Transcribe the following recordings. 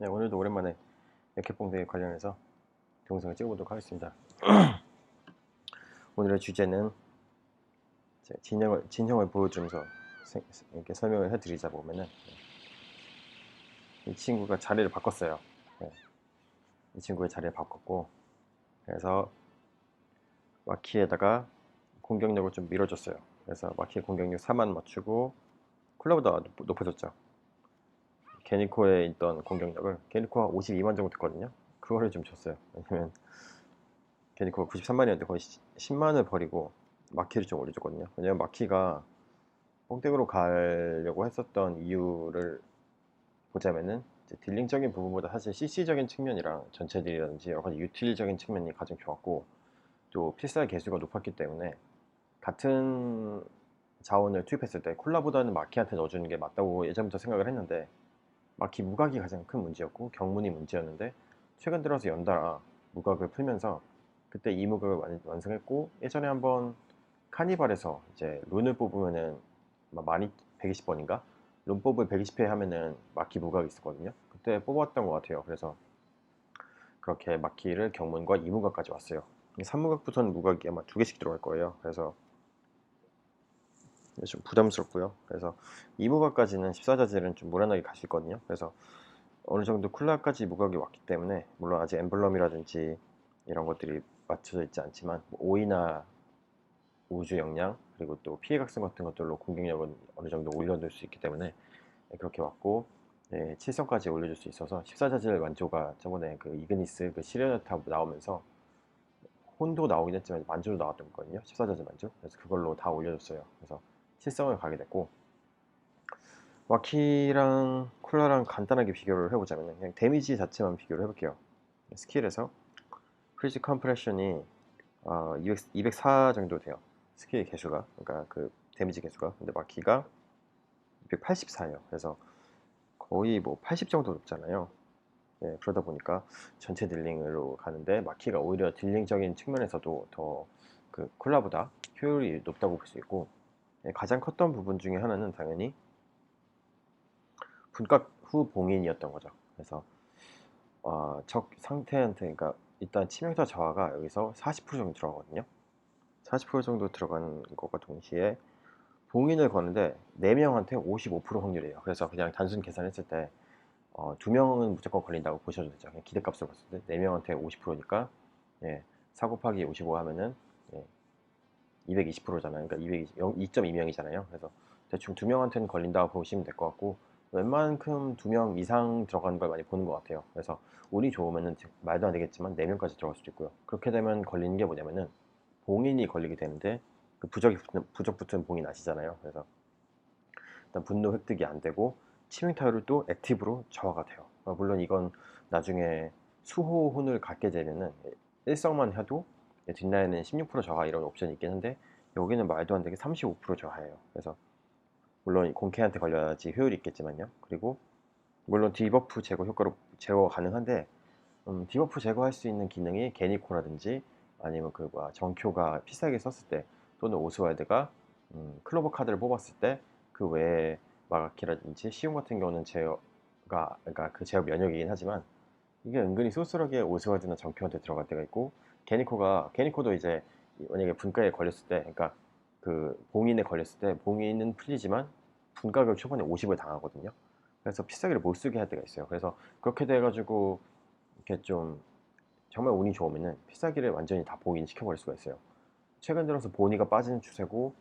네, 오늘도 오랜만에 맥해봉대에 관련해서 동영상을 찍어보도록 하겠습니다. 오늘의 주제는 진형을 보여주면서 이렇게 설명을 해드리자 보면은, 이 친구가 자리를 바꿨어요. 네, 이 친구의 자리를 바꿨고, 그래서 마키에다가 공격력을 좀 밀어줬어요. 그래서 마키의 공격력 4만 맞추고 쿨러보다 높아졌죠. 게니코에 있던 공격력을, 게니코가 52만 정도 됐거든요. 그거를 좀 줬어요. 왜냐면 게니코가 93만이었는데 거의 10만을 버리고 마키를 좀 올려줬거든요. 왜냐면 마키가 뽕땡으로 가려고 했었던 이유를 보자면은, 이제 딜링적인 부분보다 사실 CC적인 측면이랑 전체 딜이라든지 여러 가지 유틸적인 측면이 가장 좋았고, 또 필살 개수가 높았기 때문에 같은 자원을 투입했을 때 콜라보다는 마키한테 넣어주는 게 맞다고 예전부터 생각을 했는데, 마키 무각이 가장 큰 문제였고 경문이 문제였는데, 최근 들어서 연달아 무각을 풀면서 그때 이 무각을 완성했고, 예전에 한번 카니발에서 이제 룬을 뽑으면은 많이 120번인가? 룬 뽑을 120회 하면은 마키 무각이 있었거든요. 그때 뽑았던 것 같아요. 그래서 그렇게 마키를 경문과 이무각까지 왔어요. 3무각부터는 무각이 아마 2개씩 들어갈 거예요. 그래서 좀 부담스럽고요. 그래서 이무각까지는 14자질은 좀 무난하게 갈 수 있거든요. 그래서 어느 정도 쿨라까지 무각이 왔기 때문에, 물론 아직 엠블럼이라든지 이런 것들이 맞춰져 있지 않지만, 오이나 우주 역량 그리고 또 피해 각성 같은 것들로 공격력은 어느 정도 올려둘 수 있기 때문에 그렇게 왔고, 네, 7성까지 올려줄 수 있어서 14자질 만조가 저번에 그 이그니스 그 시레나타 나오면서 혼도 나오긴 했지만 만조도 나왔던 거거든요. 14자질 만조. 그래서 그걸로 다 올려줬어요. 그래서 7성을 가게 됐고, 와키랑 쿨라랑 간단하게 비교를 해보자면 그냥 데미지 자체만 비교를 해볼게요. 스킬에서 프리즈 컴프레션이 204 정도 돼요. 스킬 개수가, 그러니까 그 데미지 개수가. 근데 마키가 284예요. 그래서 거의 뭐 80 정도 높잖아요. 네, 그러다 보니까 전체 딜링으로 가는데 마키가 오히려 딜링적인 측면에서도 더 그 콜라보다 효율이 높다고 볼 수 있고, 네, 가장 컸던 부분 중에 하나는 당연히 분각 후 봉인이었던 거죠. 그래서 적 상태한테, 그러니까 일단 치명타 저하가 여기서 40% 정도 들어가거든요. 40% 정도 들어가는 것과 동시에 봉인을 거는데 4명한테 55% 확률이에요. 그래서 그냥 단순 계산했을 때 2명은 무조건 걸린다고 보셔도 되죠. 그냥 기대값으로 봤을 때 4명한테 50%니까, 예, 4 곱하기 55 하면은, 예, 220%잖아요. 그러니까 2.2명이잖아요. 그래서 대충 2명한테는 걸린다고 보시면 될 것 같고, 웬만큼 2명 이상 들어가는 걸 많이 보는 것 같아요. 그래서 운이 좋으면은 말도 안 되겠지만 4명까지 들어갈 수도 있고요. 그렇게 되면 걸리는 게 뭐냐면은 봉인이 걸리게 되는데, 그 부적 붙은 봉인 아시잖아요. 그래서 일단 분노 획득이 안 되고 치명 타율도 액티브로 저하가 돼요. 물론 이건 나중에 수호혼을 갖게 되면은 일성만 해도 뒷라인은 16% 저하 이런 옵션이 있긴 한데, 여기는 말도 안 되게 35% 저하예요. 그래서 물론 공캐한테 걸려야지 효율이 있겠지만요. 그리고 물론 디버프 제거 효과로 제거 가능한데, 디버프 제거할 수 있는 기능이 게니코라든지 아니면 그 정쿄가 필살기 썼을 때, 또는 오스왈드가 클로버 카드를 뽑았을 때, 그 외에 마가키라든지 시온 같은 경우는 제어가, 그러니까 그 제어 면역이긴 하지만 이게 은근히 쏠쏠하게 오스왈드나 정표한테 들어갈 때가 있고, 게니코도 이제 만약에 분가에 걸렸을 때, 그러니까 그 봉인에 걸렸을 때 봉인은 풀리지만 분가를 초반에 50을 당하거든요. 그래서 필살기를 못 쓰게 할 때가 있어요. 그래서 그렇게 돼가지고 이렇게 좀 정말 운이 좋으면은 필살기를 완전히 다 봉인시켜버릴 수가 있어요. 최근 들어서 보니가 빠지는 추세고,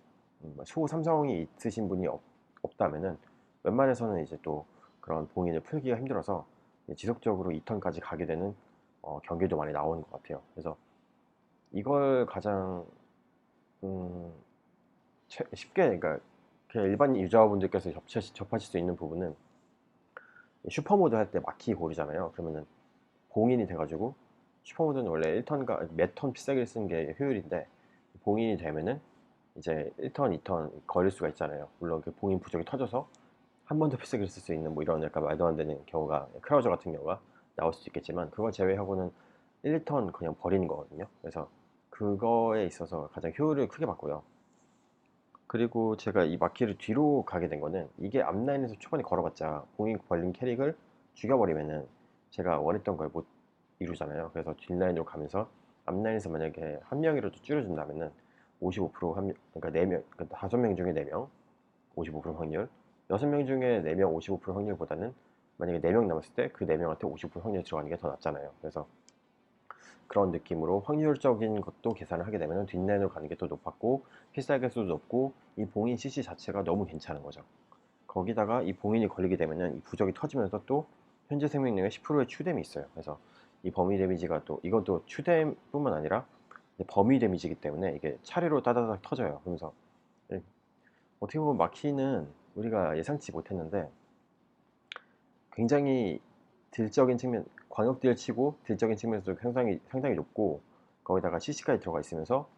수 삼성이 있으신 분이 없다면은 웬만해서는 이제 또 그런 봉인을 풀기가 힘들어서 지속적으로 2턴까지 가게 되는 경기도 많이 나오는 것 같아요. 그래서 이걸 가장 음, 쉽게, 그러니까 그냥 일반 유저분들께서 접하실 수 있는 부분은, 슈퍼모드 할 때 마키 고르잖아요. 그러면은 봉인이 돼가지고, 슈퍼모드는 원래 1턴과 몇 턴 필살기를 쓰는 게 효율인데, 봉인이 되면은 이제 1턴, 2턴 걸릴 수가 있잖아요. 물론 그 봉인 부족이 터져서 한 번 더 필살기를 쓸 수 있는 뭐 이런 약간 말도 안 되는 경우가, 크라우저 같은 경우가 나올 수도 있겠지만, 그걸 제외하고는 1, 2턴 그냥 버리는 거거든요. 그래서 그거에 있어서 가장 효율을 크게 봤고요. 그리고 제가 이 마키를 뒤로 가게 된 거는, 이게 앞라인에서 초반에 걸어봤자 봉인 벌린 캐릭을 죽여버리면은 제가 원했던 걸 못 이루잖아요. 그래서 뒷라인으로 가면서 앞라인에서 만약에 한 명이라도 줄여준다면은 55% 그러니까 4명, 그러니까 5명 중에 4명 55% 확률, 6명 중에 4명 55% 확률보다는 만약에 4명 남았을 때 그 4명한테 50% 확률 들어가는 게 더 낫잖아요. 그래서 그런 느낌으로 확률적인 것도 계산을 하게 되면 뒷라인으로 가는 게 더 높았고 필살 개수도 높고 이 봉인 CC 자체가 너무 괜찮은 거죠. 거기다가 이 봉인이 걸리게 되면은 이 부적이 터지면서 또 현재 생명력에 10%의 추뎀이 있어요. 그래서 이 범위 데미지가 또 이것도 추뎀뿐만 아니라 범위 데미지이기 때문에 이게 차례로 따다닥 터져요. 그러면서 어떻게 보면 마키는 우리가 예상치 못했는데 굉장히 딜적인 측면, 광역딜 치고 딜적인 측면에서도 상당히 높고 거기다가 CC까지 들어가 있으면서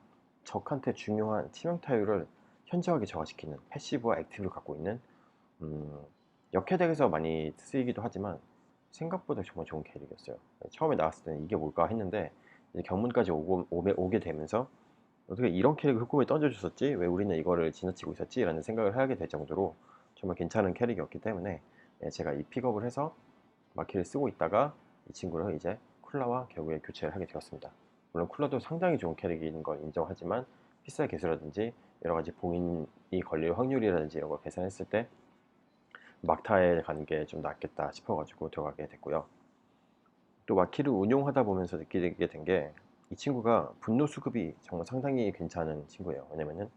적한테 중요한 치명 타율을 현저하게 저하시키는 패시브와 액티브를 갖고 있는 음, 역해덱에서 많이 쓰이기도 하지만 생각보다 정말 좋은 캐릭이었어요. 처음에 나왔을 때는 이게 뭘까 했는데 이제 경문까지 오게 되면서 어떻게 이런 캐릭을 흑곰에 던져줬었지? 왜 우리는 이거를 지나치고 있었지? 라는 생각을 하게 될 정도로 정말 괜찮은 캐릭이었기 때문에 제가 이 픽업을 해서 마키를 쓰고 있다가 이 친구를 이제 쿨라와 결국에 교체를 하게 되었습니다. 물론 쿨라도 상당히 좋은 캐릭인 걸 인정하지만 필살 개수라든지 여러 가지 봉인이 걸릴 확률이라든지 이런 걸 계산했을 때 막타에 가는 게 좀 낫겠다 싶어가지고 들어가게 됐고요. 또 마키를 운용하다 보면서 느끼게 된 게 이 친구가 분노 수급이 정말 상당히 괜찮은 친구예요. 왜냐면은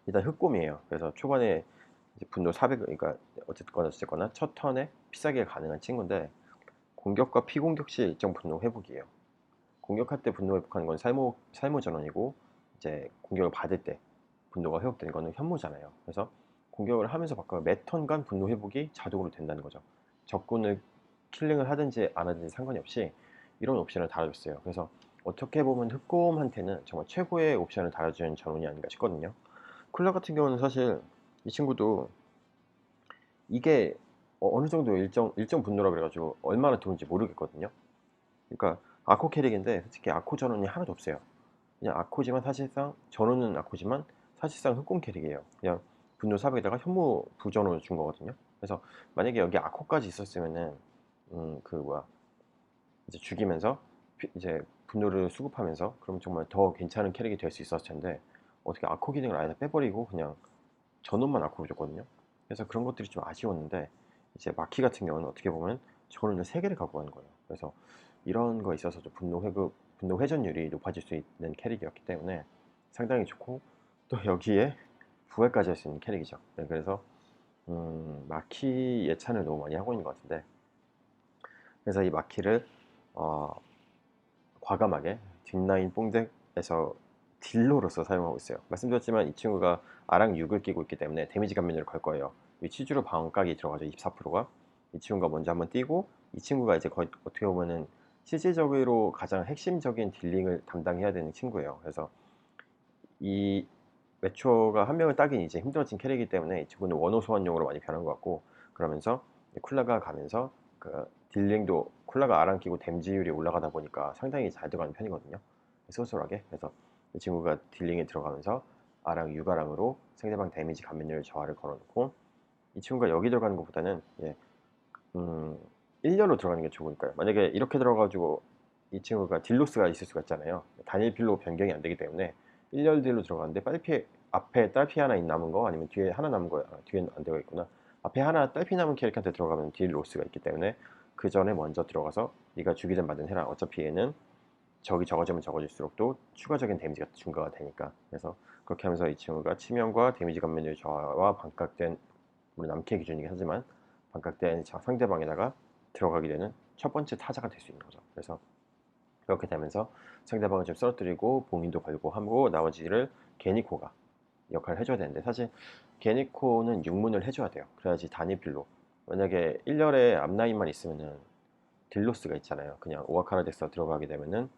일단 흑곰이에요. 그래서 초반에 이제 분노 400, 그러니까 어쨌거나 첫 턴에 피싸게 가능한 친구인데 공격과 피공격 시 일정 분노 회복이에요. 공격할 때 분노 회복하는 건 살모 전원이고 이제 공격을 받을 때 분노가 회복되는 거는 현무잖아요. 그래서 공격을 하면서 바꿔 매 턴간 분노 회복이 자동으로 된다는 거죠. 적군을 킬링을 하든지 안 하든지 상관이 없이 이런 옵션을 달아줬어요. 그래서 어떻게 보면 흑곰한테는 정말 최고의 옵션을 달아주는 전원이 아닌가 싶거든요. 쿨라 같은 경우는 사실 이 친구도 이게 어느 정도 일정 분노라 그래가지고 얼마나 들어온지 모르겠거든요. 그러니까 아코 캐릭인데 솔직히 아코 전원이 하나도 없어요. 그냥 아코지만 사실상 전원은 아코지만 사실상 흑곰 캐릭이에요. 그냥 분노 400에다가 현무 부전원을 준 거거든요. 그래서 만약에 여기 아코까지 있었으면은 그 뭐야 이제 죽이면서 이제 분노를 수급하면서 그럼 정말 더 괜찮은 캐릭이 될 수 있었을 텐데 어떻게 아코 기능을 아예 다 빼버리고 그냥 전원만 아코를 줬거든요. 그래서 그런 것들이 좀 아쉬웠는데 이제 마키 같은 경우는 어떻게 보면 전원을 3개를 갖고 가는 거예요. 그래서 이런 거에 있어서도 분노 회전율이 높아질 수 있는 캐릭이었기 때문에 상당히 좋고 또 여기에 부활까지 할 수 있는 캐릭이죠. 네, 그래서 마키 예찬을 너무 많이 하고 있는 것 같은데 그래서 이 마키를 어, 과감하게 뒷라인 뽕덱에서 딜러로서 사용하고 있어요. 말씀드렸지만 이 친구가 아랑 6을 끼고 있기 때문에 데미지 감면을 걸 거예요. 이 치주로 방어각이 들어가죠. 24%가. 이 친구가 먼저 한번 뛰고 이 친구가 이제 거의 어떻게 보면은 실질적으로 가장 핵심적인 딜링을 담당해야 되는 친구예요. 그래서 이 매초가 한 명을 따긴 이제 힘들어진 캐릭이기 때문에 이 친구는 원호 소환용으로 많이 변한 것 같고 그러면서 쿨라가 가면서 그 딜링도 쿨라가 아랑 끼고 댐지율이 올라가다 보니까 상당히 잘 들어가는 편이거든요. 쏠쏠하게. 그래서 이 친구가 딜링에 들어가면서 아랑 유가랑으로 상대방 데미지 감면율 저하를 걸어놓고 이 친구가 여기 들어가는 것보다는 예, 1렬로 들어가는 게 좋으니까요. 만약에 이렇게 들어가가지고 이 친구가 딜로스가 있을 수가 있잖아요. 단일 필로 변경이 안 되기 때문에 1렬 딜로 들어가는데 빨피 앞에 딸피 하나 남은 거 아니면 뒤에 하나 남은 거 뒤에는 안 되어 있구나. 앞에 하나 딸피 남은 캐릭터한테 들어가면 딜 로스가 있기 때문에 그 전에 먼저 들어가서 네가 죽이든 말든 해라. 어차피 얘는 적이 적어지면 적어질수록 또 추가적인 데미지가 증가가 되니까. 그래서 그렇게 하면서 이 친구가 치명과 데미지 감면율 저하와 반각된 물론 남캐 기준이긴 하지만 반각된 상대방에다가 들어가게 되는 첫 번째 타자가 될 수 있는 거죠. 그래서 그렇게 되면서 상대방을 좀 쓰러뜨리고 봉인도 걸고 하고 나머지를 게니코가 역할을 해줘야 되는데 사실 게니코는 6문을 해줘야 돼요. 그래야지 단일필로 만약에 1렬에 앞라인만 있으면은 딜로스가 있잖아요. 그냥 오아카라덱스가 들어가게 되면은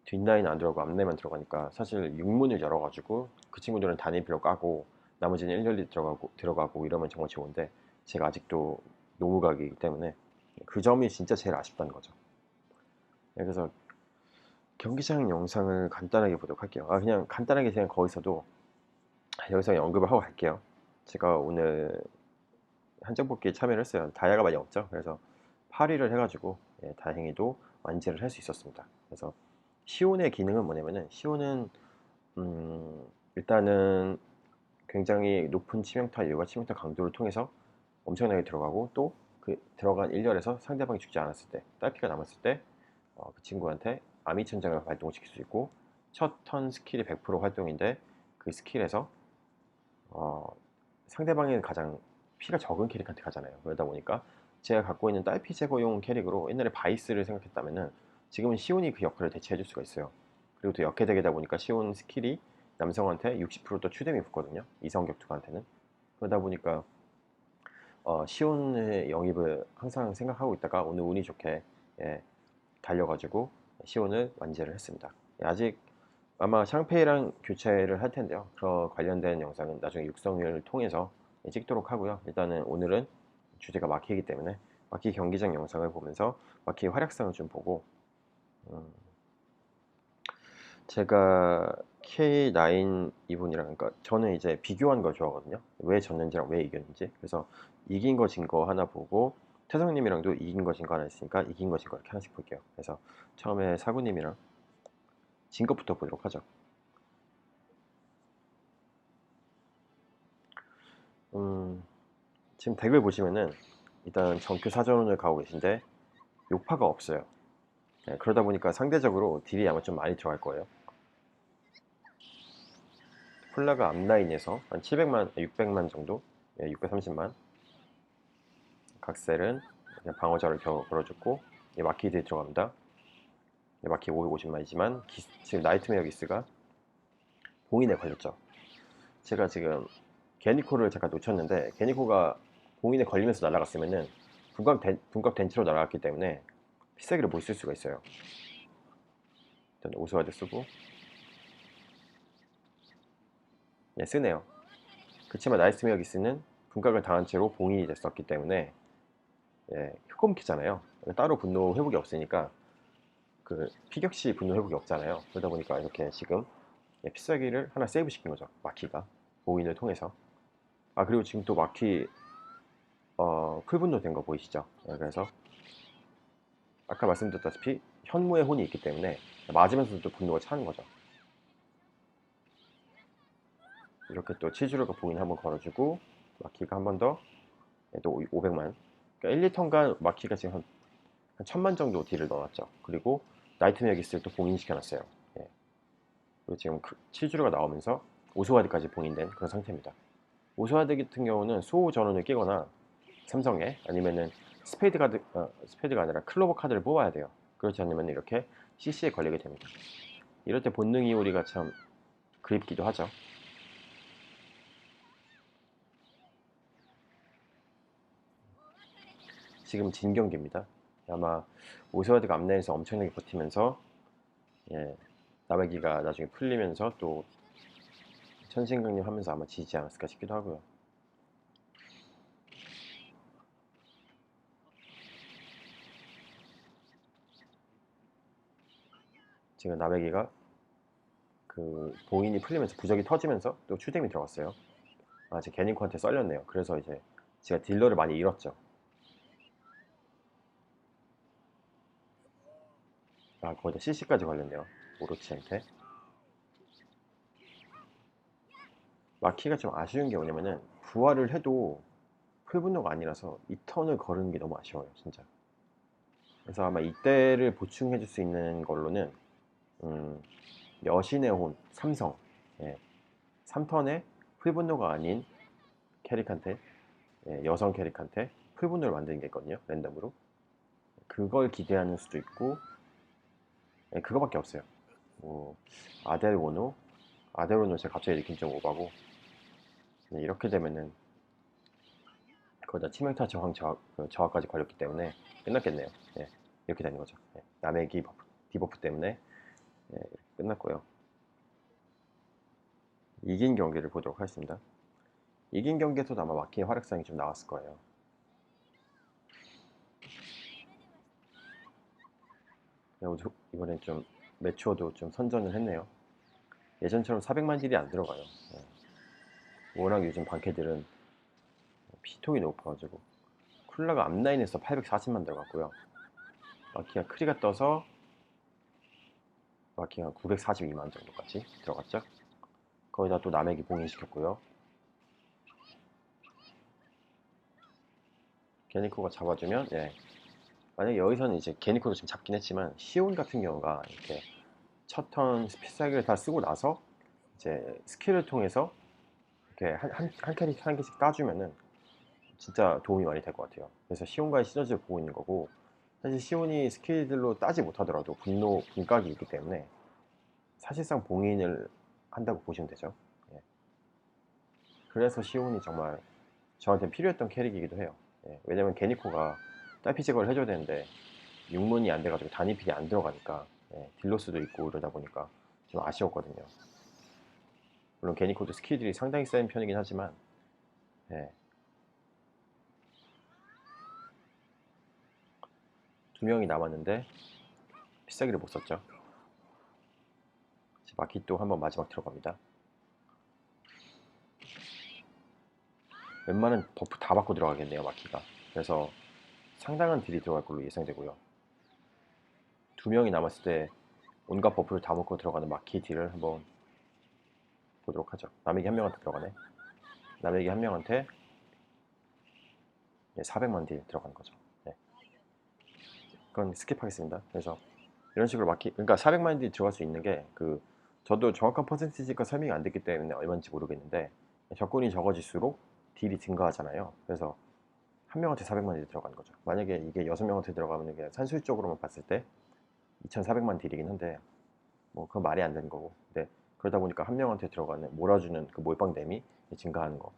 뒷라인 안 들어가고 앞라인만 들어가니까 사실 6문을 열어가지고 그 친구들은 단일필로 까고 나머지는 1렬리 들어가고 이러면 정말 좋은데 제가 아직도 노무각이기 때문에 그 점이 진짜 제일 아쉽다는 거죠. 네, 그래서 경기장 영상을 간단하게 보도록 할게요. 그냥 간단하게 그냥 거기서도 여기서 언급을 하고 갈게요. 제가 오늘 한정뽑기에 참여를 했어요. 다이아가 많이 없죠. 그래서 8위를 해가지고 다행히도 완제를 할 수 있었습니다. 그래서 시온의 기능은 뭐냐면은 시온은 일단은 굉장히 높은 치명타 율과 치명타 강도를 통해서 엄청나게 들어가고 또 그 들어간 1렬에서 상대방이 죽지 않았을 때 딸피가 남았을 때 그 친구한테 아미천장을 발동시킬 수 있고 첫 턴 스킬이 100% 활동인데 그 스킬에서 어, 상대방이 가장 피가 적은 캐릭한테 가잖아요. 그러다 보니까 제가 갖고 있는 딸피 제거용 캐릭으로 옛날에 바이스를 생각했다면은 지금은 시온이 그 역할을 대체해 줄 수가 있어요. 그리고 또 역해되다 보니까 시온 스킬이 남성한테 60%더 추뎀이 붙거든요. 이성 격투가한테는. 그러다 보니까 시온의 영입을 항상 생각하고 있다가 오늘 운이 좋게 예, 달려가지고 시온을 완제를 했습니다. 아직 아마 샹페이랑 교체를 할 텐데요. 그 관련된 영상은 나중에 육성을 통해서 찍도록 하고요. 일단은 오늘은 주제가 마키이기 때문에 마키 경기장 영상을 보면서 마키의 활약상을 좀 보고 음, 제가 K9 이분이랑 그러니까 저는 이제 비교한 걸 좋아하거든요. 왜 졌는지랑 왜 이겼는지. 그래서 이긴 거 진 거 하나 보고 태성님이랑도 이긴 거 진 거 하나 있으니까 이긴 거 진 거 이렇게 하나씩 볼게요. 그래서 처음에 사구님이랑 진 것부터 보도록 하죠. 음, 지금 덱을 보시면은 일단 정크 사전을 가고 계신데 욕파가 없어요. 그러다 보니까 상대적으로 딜이 아마 좀 많이 들어갈 거예요. 폴라가 앞라인에서 한 700만, 600만 정도? 630만. 각셀은 그냥 방어자를 걸어줬고 마키드에 들어갑니다. 마키 550만이지만 지금 나이트메어 기스가 봉인에 걸렸죠. 제가 지금 게니코를 잠깐 놓쳤는데 게니코가 봉인에 걸리면서 날아갔으면은 분각 덴치로 날아갔기 때문에 피세기를 못 쓸 수가 있어요. 일단 오스와드 쓰고 쓰네요. 그렇지만 나이트메어 기스는 분각을 당한 채로 봉인이 됐었기 때문에 효과음키잖아요. 따로 분노 회복이 없으니까 그 피격시 분노 회복이 없잖아요. 그러다 보니까 이렇게 지금 필살기를 하나 세이브 시킨 거죠. 마키가 봉인을 통해서. 아 그리고 지금 또 마키 풀분노 된 거 보이시죠? 그래서 아까 말씀드렸다시피 현무의 혼이 있기 때문에 맞으면서도 분노가 차는 거죠. 이렇게 또 치주르가 봉인 한번 걸어주고 마키가 한 번 더 또 500만. 그러니까 1, 2턴간 마키가 지금 한 1000만 정도 딜을 넣어놨죠. 그리고 나이트메어 기스를 또 봉인시켜놨어요. 예. 그리고 지금 치주르가 나오면서 오스와드까지 봉인된 그런 상태입니다. 오스와드 같은 경우는 수호 전원을 끼거나 삼성에 아니면은 스페이드가 아니라 클로버 카드를 뽑아야 돼요. 그렇지 않으면 이렇게 CC에 걸리게 됩니다. 이럴 때 본능 이오리가 참 그립기도 하죠. 지금 진 경기입니다. 아마 오스와드가 앞라인에서 엄청나게 버티면서 나베기가 나중에 풀리면서 또 천신강림 하면서 아마 지지 않았을까 싶기도 하고요. 지금 나베기가 그 봉인이 풀리면서 부적이 터지면서 또 추뎀이 들어갔어요. 아, 제 게니코한테 썰렸네요. 그래서 이제 제가 딜러를 많이 잃었죠. 아, 거기다 CC까지 걸렸네요. 오로치한테. 마키가 좀 아쉬운 게 뭐냐면은 부활을 해도 풀분노가 아니라서 이 턴을 거르는 게 너무 아쉬워요, 진짜. 그래서 아마 이때를 보충해 줄 수 있는 걸로는 음, 여신의 혼, 삼성. 3턴에 풀분노가 아닌 캐릭한테 여성 캐릭한테 풀분노를 만드는 게 있거든요, 랜덤으로. 그걸 기대하는 수도 있고 그거밖에 없어요. 뭐 아델오노, 아델오노 제가 갑자기 느낀 좀 오바고 이렇게 되면은 거기다 치명타 저하까지 걸렸기 때문에 끝났겠네요. 이렇게 되는 거죠. 남의 디버프 때문에 이렇게 끝났고요. 이긴 경기를 보도록 하겠습니다. 이긴 경기에서도 아마 마키의 활약상이 좀 나왔을 거예요. 이번엔 좀 매추어도 좀 선전을 했네요. 예전처럼 400만 딜이 안 들어가요. 워낙 요즘 방캐들은 피통이 높아가지고 쿨라가 앞라인에서 840만 들어갔고요. 마키가 크리가 떠서 마키가 942만 정도까지 들어갔죠. 거기다 또 남에게 봉인시켰고요. 게니코가 잡아주면, 예. 만약에 여기서는 이제 게니코도 지금 잡긴 했지만, 시온 같은 경우가 이렇게 첫 턴 필살기를 다 쓰고 나서 이제 스킬을 통해서 이렇게 한 캐릭 한 개씩 따주면은 진짜 도움이 많이 될 것 같아요. 그래서 시온과의 시너지를 보고 있는 거고, 사실 시온이 스킬들로 따지 못하더라도 분각이 있기 때문에 사실상 봉인을 한다고 보시면 되죠. 예. 그래서 시온이 정말 저한테 필요했던 캐릭이기도 해요. 예. 왜냐면 게니코가 딸피 제거를 해줘야 되는데 육문이 안 돼가지고 단일필이 안 들어가니까, 예. 딜로스도 있고 이러다 보니까 좀 아쉬웠거든요. 물론 게니코도 스킬들이 상당히 센 편이긴 하지만, 예. 두 명이 남았는데 필살기를 못 썼죠. 마키 또 한번 마지막 들어갑니다. 웬만한 버프 다 받고 들어가겠네요, 마키가. 그래서 상당한 딜이 들어갈 걸로 예상되고요. 두 명이 남았을 때 온갖 버프를 다 먹고 들어가는 마키 딜을 한번 보도록 하죠. 남에게 한 명한테 들어가네. 남에게 한 명한테 400만 딜 들어가는 거죠. 네. 그건 스킵하겠습니다. 그래서 이런 식으로 마키, 그러니까 400만 딜 들어갈 수 있는 게 저도 정확한 퍼센티지가 설명이 안 됐기 때문에 얼마인지 모르겠는데, 적군이 적어질수록 딜이 증가하잖아요. 그래서 한 명한테 400만 딜 들어가는 거죠. 만약에 이게 6명한테 들어가면 이게 산술적으로만 봤을 때 2400만 딜이긴 한데, 뭐 그건 말이 안 되는 거고. 근데 그러다 보니까 한 명한테 들어가는 몰아주는 그 몰빵 댐이 증가하는 거,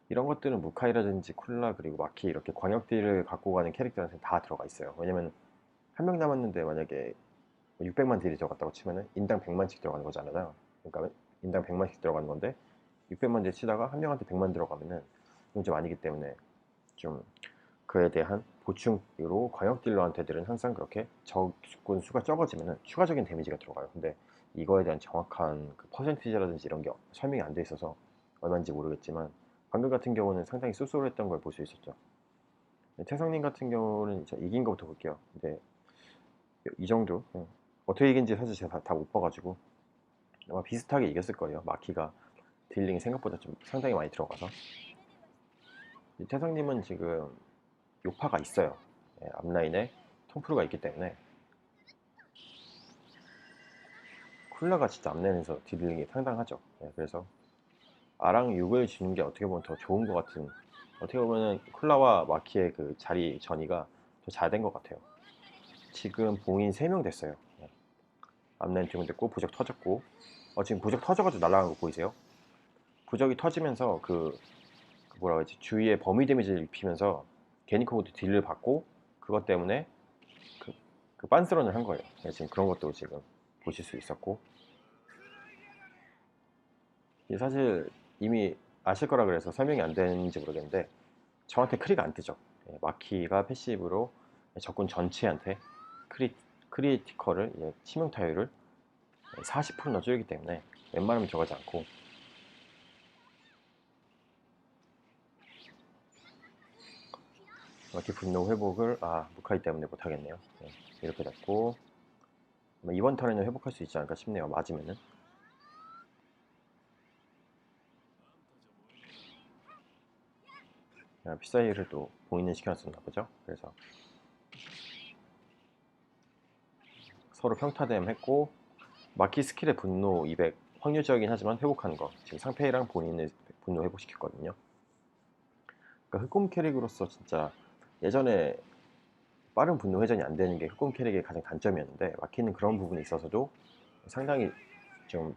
이런 것들은 무카이라든지 쿨라 그리고 마키 이렇게 광역딜을 갖고 가는 캐릭터한테 다 들어가 있어요. 왜냐면 한 명 남았는데 만약에 600만 딜이 들어갔다고 치면은 인당 100만씩 들어가는 거잖아요. 그러니까 인당 100만씩 들어가는 건데 600만 딜 치다가 한 명한테 100만 들어가면은 이건 좀 아니기 때문에, 좀 그에 대한 보충으로 광역 딜러한테들은 항상 그렇게 적군 수가 적어지면 추가적인 데미지가 들어가요. 근데 이거에 대한 정확한 그 퍼센티지라든지 이런 게 설명이 안 돼 있어서 얼마인지 모르겠지만, 방금 같은 경우는 상당히 쏠쏠했던 걸 볼 수 있었죠. 태성님 같은 경우는 이긴 것부터 볼게요. 근데 이 정도, 어떻게 이긴지 사실 제가 다 못 봐가지고 아마 비슷하게 이겼을 거예요. 마키가 딜링이 생각보다 좀 상당히 많이 들어가서. 태성님은 지금 요파가 있어요. 앞라인에 톰프루가 있기 때문에 쿨라가 진짜 앞라인에서 딜링이 상당하죠. 그래서 아랑 6을 주는 게 어떻게 보면 더 좋은 것 같은, 어떻게 보면 쿨라와 마키의 그 자리 전이가 더 잘 된 것 같아요. 지금 봉인 3명 됐어요. 앞라인 2명 됐고 부적 터졌고, 지금 부적 터져가지고 날아간 거 보이세요? 부적이 터지면서 뭐라 그러지, 주위에 범위 데미지를 입히면서 게니코도 딜을 받고, 그것 때문에 그 빤스런을 한 거예요. 지금 그런 것도 지금 보실 수 있었고, 사실 이미 아실 거라 그래서 설명이 안 되는지 모르겠는데 저한테 크리가 안 뜨죠. 마키가 패시브로 적군 전체한테 크리티컬을, 치명 타율을 40% 넣어주기 때문에 웬만하면 들어가지 않고, 마키 분노 회복을 무카이 때문에 못하겠네요. 이렇게 됐고, 이번 턴에는 회복할 수 있지 않을까 싶네요. 맞으면은. 피사이를 또 봉인을 시켜놨었나 보죠. 그래서 서로 평타댐 했고, 마키 스킬의 분노 200 확률적이긴 하지만 회복하는 거, 지금 상페이랑 본인을 분노 회복시켰거든요. 그러니까 흑곰 캐릭으로서 진짜 예전에 빠른 분노 회전이 안 되는 게 흑곰 캐릭의 가장 단점이었는데, 마키는 그런 부분에 있어서도 상당히 좀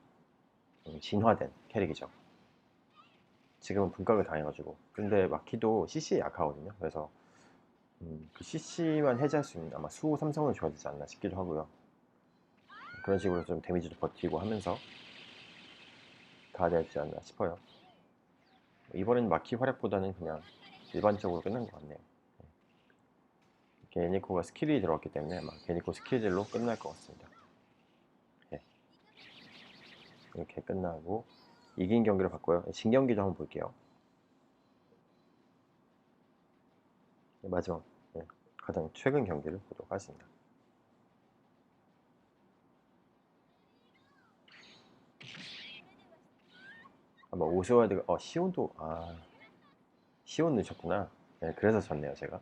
진화된 캐릭이죠. 지금은 분각을 당해가지고. 근데 마키도 CC에 약하거든요. 그래서 그 CC만 해제할 수 있는 아마 수호 삼성을 줘야 되지 않나 싶기도 하고요. 그런 식으로 좀 데미지도 버티고 하면서 가야 되지 않나 싶어요. 이번엔 마키 활약보다는 그냥 일반적으로 끝난 것 같네요. 게니코가 스킬이 들어왔기 때문에 아마 게니코 스킬들로 끝날 것 같습니다. 네. 이렇게 끝나고 이긴 경기를 봤고요. 진 경기도 한번 볼게요. 마지막 가장 최근 경기를 보도록 하겠습니다. 아마 오스월드 시온도 시온 넣으셨구나. 네, 그래서 졌네요 제가.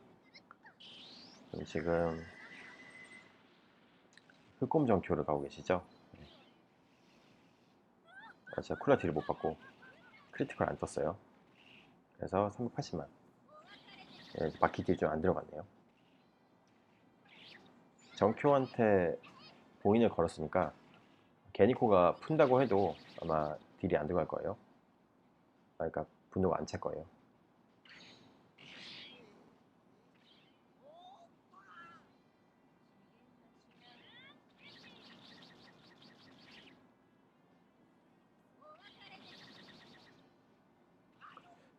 그럼 지금 흑곰정교를 가고 계시죠? 제가 쿨라 딜을 못 받고 크리티컬 안 떴어요. 그래서 380만. 바퀴 딜 좀 안 들어갔네요. 정교한테 봉인을 걸었으니까 게니코가 푼다고 해도 아마 딜이 안 들어갈 거예요. 그러니까 분노가 안 찰 거예요.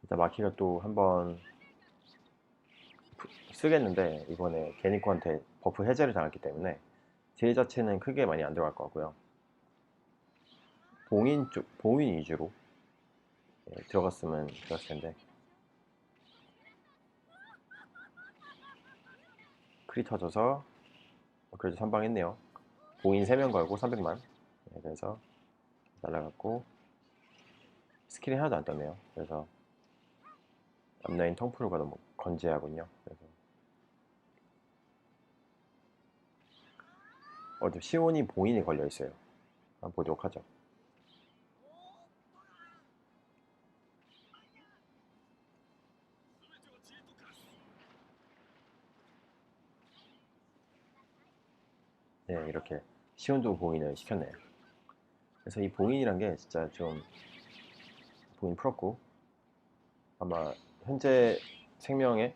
일단 마키가 또 한번 쓰겠는데 이번에 게니코한테 버프 해제를 당했기 때문에 딜 자체는 크게 많이 안 들어갈 것 같고요. 봉인 위주로 들어갔으면 좋았을 텐데. 크리 터져서 그래도 선방했네요. 봉인 3명 걸고 300만. 그래서 날라갔고 스킬이 하나도 안 떴네요. 그래서 앞라인 텅프루가 너무 건재하군요. 그래서 시온이 봉인이 걸려 있어요. 한번 보도록 하죠. 네, 이렇게 시온도 봉인을 시켰네요. 그래서 이 봉인이란 게 진짜 좀 봉인 풀었고 아마 현재 생명의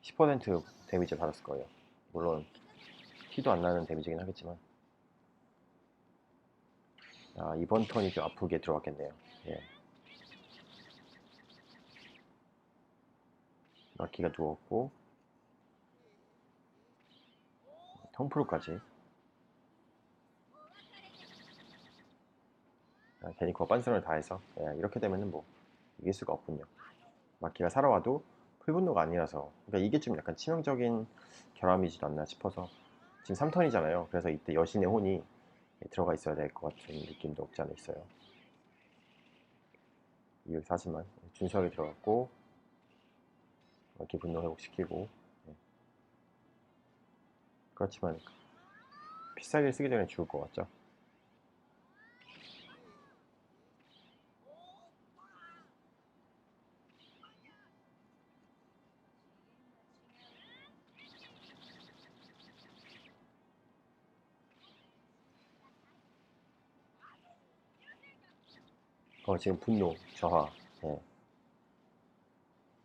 10% 데미지 받았을 거예요. 물론 티도 안 나는 데미지긴 하겠지만 이번 턴이 좀 아프게 들어갔겠네요. 예. 마키가 누웠고 텅프로까지 데니커가 빤스런을 다해서 이렇게 되면은 뭐 이길 수가 없군요. 마키가 살아와도 풀분노가 아니라서 그러니까 이게 좀 약간 치명적인 결함이지 않나 싶어서 지금 3턴이잖아요. 그래서 이때 여신의 혼이 들어가 있어야 될 것 같은 느낌도 없지 않아 있어요. 240만 준수하게 들어갔고 마키 분노 회복시키고 그렇지만 필살기를 쓰기 전에 죽을 것 같죠. 지금 분노 저하.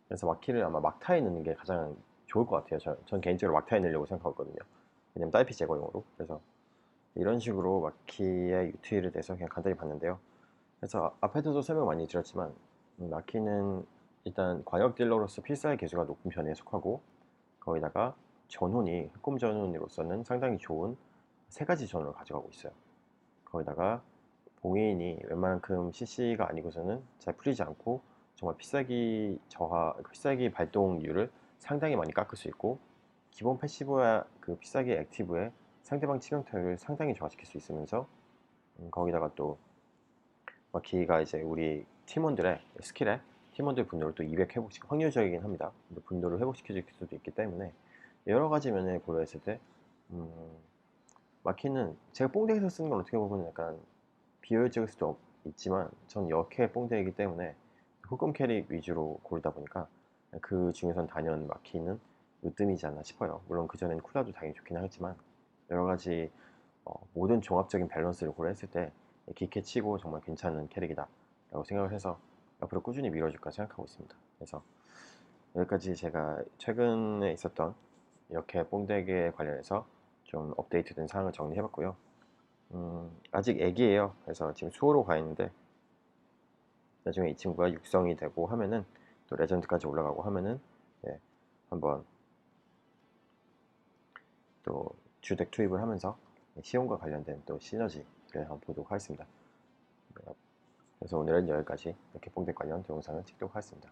그래서 마키를 아마 막타에 넣는 게 가장 좋을 것 같아요. 전 개인적으로 막타에 넣으려고 생각하거든요. 왜냐면 딸피 제거용으로. 그래서 이런 식으로 마키의 유틸에 대해서 그냥 간단히 봤는데요. 그래서 앞에서도 설명 많이 드렸지만 마키는 일단 광역 딜러로서 필살 개수가 높은 편에 속하고 거기다가 전혼이 흑곰 전혼으로서는 상당히 좋은 세 가지 전혼을 가져가고 있어요. 거기다가 봉인이 웬만큼 CC가 아니고서는 잘 풀리지 않고 정말 필살기 발동률을 상당히 많이 깎을 수 있고 기본 패시브와 그 필살기 액티브에 상대방 치명타율을 상당히 좋아시킬 수 있으면서 거기다가 또 마키가 이제 우리 팀원들의 스킬에 팀원들 분노를 또 200 회복시켜 확률적이긴 합니다. 분노를 회복시켜 줄 수도 있기 때문에 여러 가지 면을 고려했을 때 음, 마키는 제가 뽕덱에서 쓰는 건 어떻게 보면 약간 비효율적일 수도 있지만 전 역해 뽕덱이기 때문에 흑금 캐릭 위주로 고르다 보니까 그 중에선 단연 마키는 으뜸이지 않나 싶어요. 물론 그전엔 쿨라도 당연히 좋긴 하겠지만 여러 가지 모든 종합적인 밸런스를 고려했을 때 기캐 치고 정말 괜찮은 캐릭이다 라고 생각을 해서 앞으로 꾸준히 밀어줄까 생각하고 있습니다. 그래서 여기까지 제가 최근에 있었던 이렇게 뽕덱에 관련해서 좀 업데이트된 사항을 정리해봤고요. 아직 애기예요. 그래서 지금 수호로 가 있는데 나중에 이 친구가 육성이 되고 하면은 또 레전드까지 올라가고 하면은 한번 또 주덱 투입을 하면서 시온과 관련된 또 시너지를 한번 보도록 하겠습니다. 그래서 오늘은 여기까지 이렇게 뽕덱 관련 동영상을 찍도록 하겠습니다.